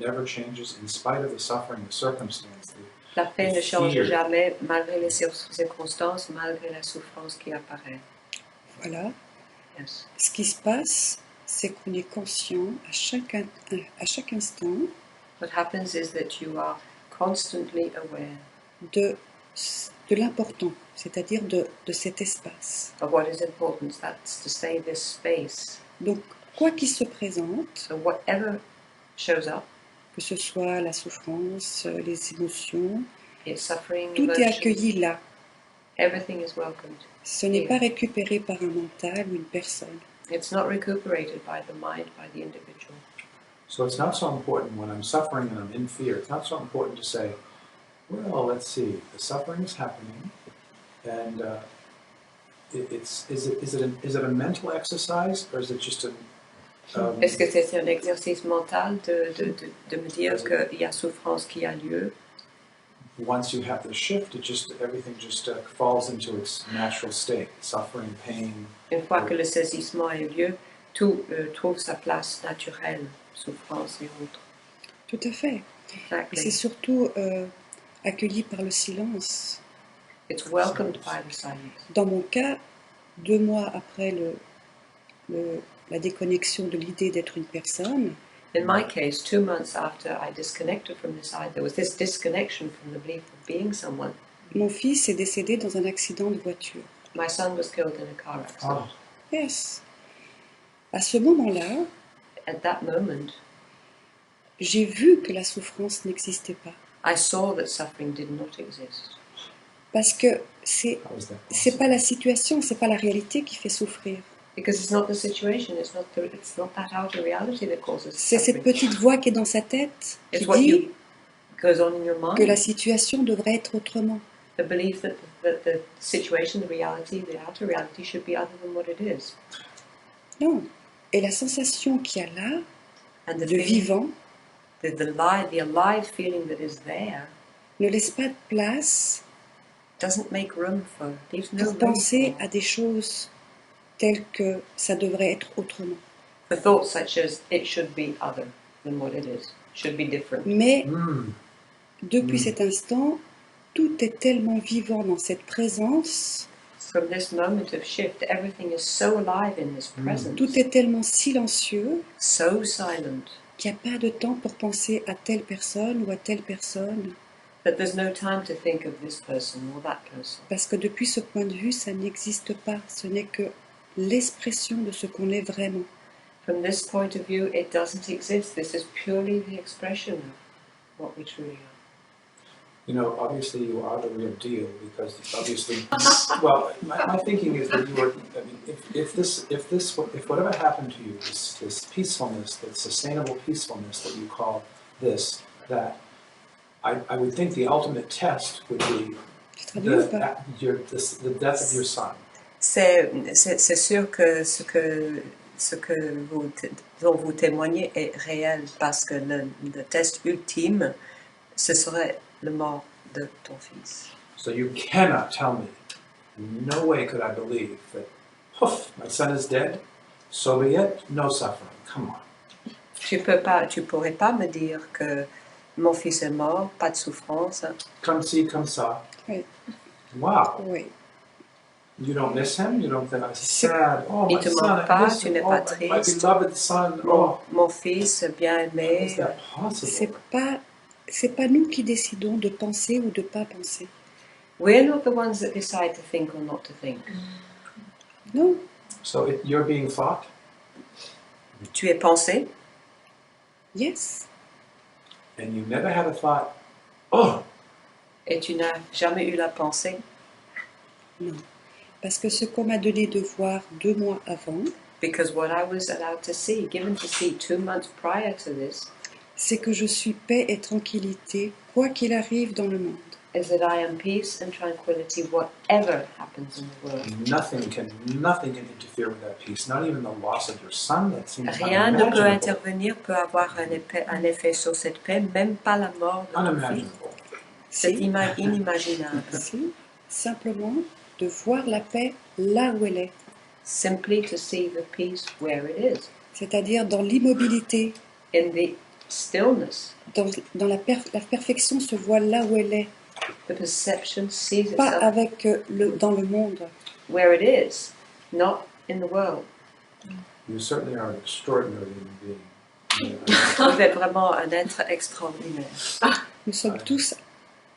never changes in spite of the suffering, the circumstance. La paix ne change fear. jamais, malgré les circonstances, malgré la souffrance qui apparaît. Voilà. Yes. Ce qui se passe, c'est qu'on est conscient à chaque instant What happens is that you are constantly aware de l'important, c'est-à-dire de cet espace. of what is important. That's to say, this space. Donc, quoi qu'il se présente, So whatever shows up, que ce soit la souffrance, les émotions, it's suffering, tout est emotion, accueilli là. everything is welcomed. Ce n'est pas récupéré par un mental ou une personne. It's not recuperated by the mind, by the individual. So it's not so important when I'm suffering and I'm in fear. It's not so important to say, well, let's see, the suffering is happening, and is it a mental exercise, or is it just a Est-ce que c'est un exercice mental de me dire qu'il y a souffrance qui a lieu? once you have the shift, everything just falls into its natural state, suffering, pain. Une fois que le saisissement a eu lieu, tout trouve sa place naturelle, souffrance et autres. Tout à fait. Et c'est Exactly. surtout accueilli par le silence. It's welcomed by the silence. Dans mon cas, 2 mois après la déconnexion de l'idée d'être une personne, In my case, 2 months after I disconnected from this side, there was this disconnection from the belief of being someone. mon fils est décédé dans un accident de voiture. My son was killed in a car accident. Oh, Yes. À ce moment-là, At that moment, j'ai vu que la souffrance n'existait pas. I saw that suffering did not exist. Parce que c'est how is that c'est pas la situation, c'est pas la réalité qui fait souffrir. Because it's not the situation, it's not that outer reality that causes C'est cette suffering. petite voix qui est dans sa tête qui It's what dit goes on in your que la mind, situation devrait être autrement. The belief that the situation, the reality, the outer reality should be other than what it is. Non. Et la sensation qu'il y a là, And the de feeling, vivant, the alive feeling that is there ne laisse pas de place doesn't make room for, leaves no pour room penser for, à des choses telles que ça devrait être autrement. for thoughts such as it should be other than what it is, should be different. Mais Mm. depuis cet instant, tout est tellement vivant dans cette présence, From this moment of shift, everything is so alive in this presence, tout est tellement silencieux so silent, qu'il n'y a pas de temps pour penser à telle personne ou à telle personne. that there's no time to think of this person or that person. Parce que depuis ce point de vue, ça n'existe pas. Ce n'est que l'expression de ce qu'on est vraiment. From this point of view, it doesn't exist. This is purely the expression of what we truly are. You know, obviously you are the real deal because obviously, well, my thinking is that you are, I mean, if whatever happened to you, this peacefulness, this sustainable peacefulness that you call this, that I would think the ultimate test would be Tu traduis ou pas? the death of your son. C'est sûr que dont vous témoignez est réel parce que le test ultime, ce serait le mort de ton fils. So you cannot tell me, no way could I believe that, poof, my son is dead, so be it, no suffering, come on. Tu pourrais pas me dire que mon fils est mort, pas de souffrance. Come see, come ça. Oui. Wow. Oui. You don't miss him? You don't think I'm sad? Oh, Il my te son, manque I pas, miss tu him. n'es Oh, pas my triste. beloved son. Oh, Mon fils bien how aimé. is that possible? C'est pas nous qui décidons de penser ou de pas penser. We're not the ones that decide to think or not to think. Non. So you're being thought? Tu es pensé Yes. And you never had a thought, oh, et tu n'as jamais eu la pensée. Non. Parce que ce qu'on m'a donné de voir 2 mois avant, Because what I was allowed to see, given to see 2 months prior to this, c'est que je suis paix et tranquillité, quoi qu'il arrive dans le monde. is that I am peace and tranquility whatever happens in the world. nothing can interfere with that peace, not even the loss of your son. That seems Rien ne peut unimaginable. intervenir, peut avoir un effet sur cette paix, même pas la mort de ton fils. Unimaginable. C'est Si, inimaginable. si, simplement de voir la paix là où elle est, Simply to see the peace where it is, c'est-à-dire dans l'immobilité, in the stillness. dans la perfection se voit là où elle est, The perception sees pas itself avec dans le monde. where it is, not in the world. You certainly are an extraordinary human being. Vous êtes vraiment un être extraordinaire.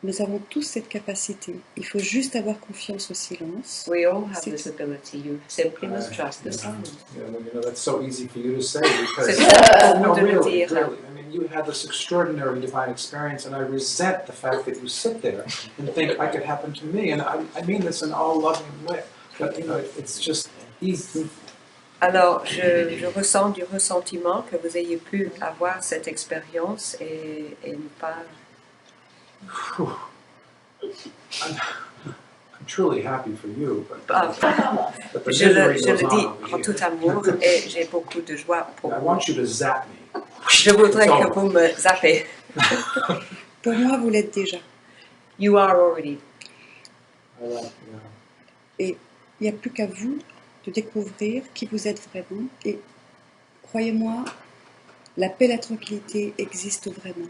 Nous avons tous cette capacité. Il faut juste avoir confiance au silence. We all have C'est this tout. ability. You simply must trust the Yeah. silence. Yeah, well, you know, that's so easy for you to say because C'est simple no, pour vous de le really, dire. really. I mean, you had this extraordinary divine experience, and I resent the fact that you sit there and think I could happen to me. And I mean this in all loving way, but you know, it's just easy. Alors, je ressens du ressentiment que vous ayez pu avoir cette expérience et ne pas... Whew. I'm truly happy for you, but, Ah, but the je le misery goes dis on over en here. tout amour et j'ai beaucoup de joie pour I vous. want you to zap me. Je voudrais It's que over. vous me zappez. Pour moi, vous l'êtes déjà. You are already. I like, yeah. Et il n'y a plus qu'à vous de découvrir qui vous êtes vraiment. Et croyez-moi, la paix et la tranquillité existent vraiment.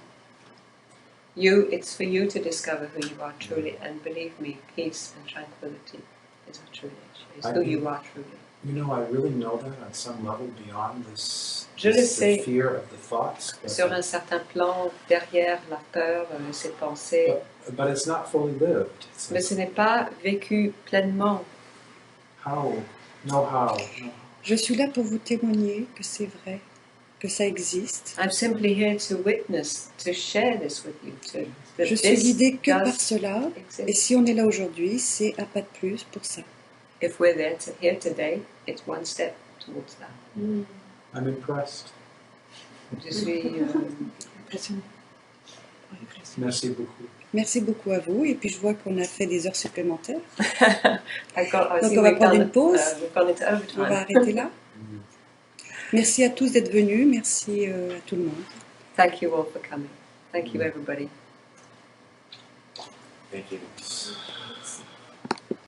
It's for you to discover who you are truly, and believe me, peace and tranquility is what truly is who you are truly. You know, I really know that on some level beyond Je le the sais. fear of the thoughts. Sur un certain plan, derrière la peur, ces pensées, But it's not fully lived. It's mais ce n'est pas vécu pleinement. how? No how. Je suis là pour vous témoigner que c'est vrai, que ça existe. I'm simply here to witness, to share this with you too. That Je suis this guidée que par does cela. Et exist. si on est là aujourd'hui, c'est un pas de plus pour ça. If we're here today, it's one step towards that. I'm impressed. Je suis Merci beaucoup. Merci beaucoup à vous. Et puis je vois qu'on a fait des heures supplémentaires. D'accord, Donc si on va we've prendre done une pause. we've gone into On va overtime. arrêter là. Merci à tous d'être venus. Merci à tout le monde. Thank you all for coming. Thank you everybody. Thank you.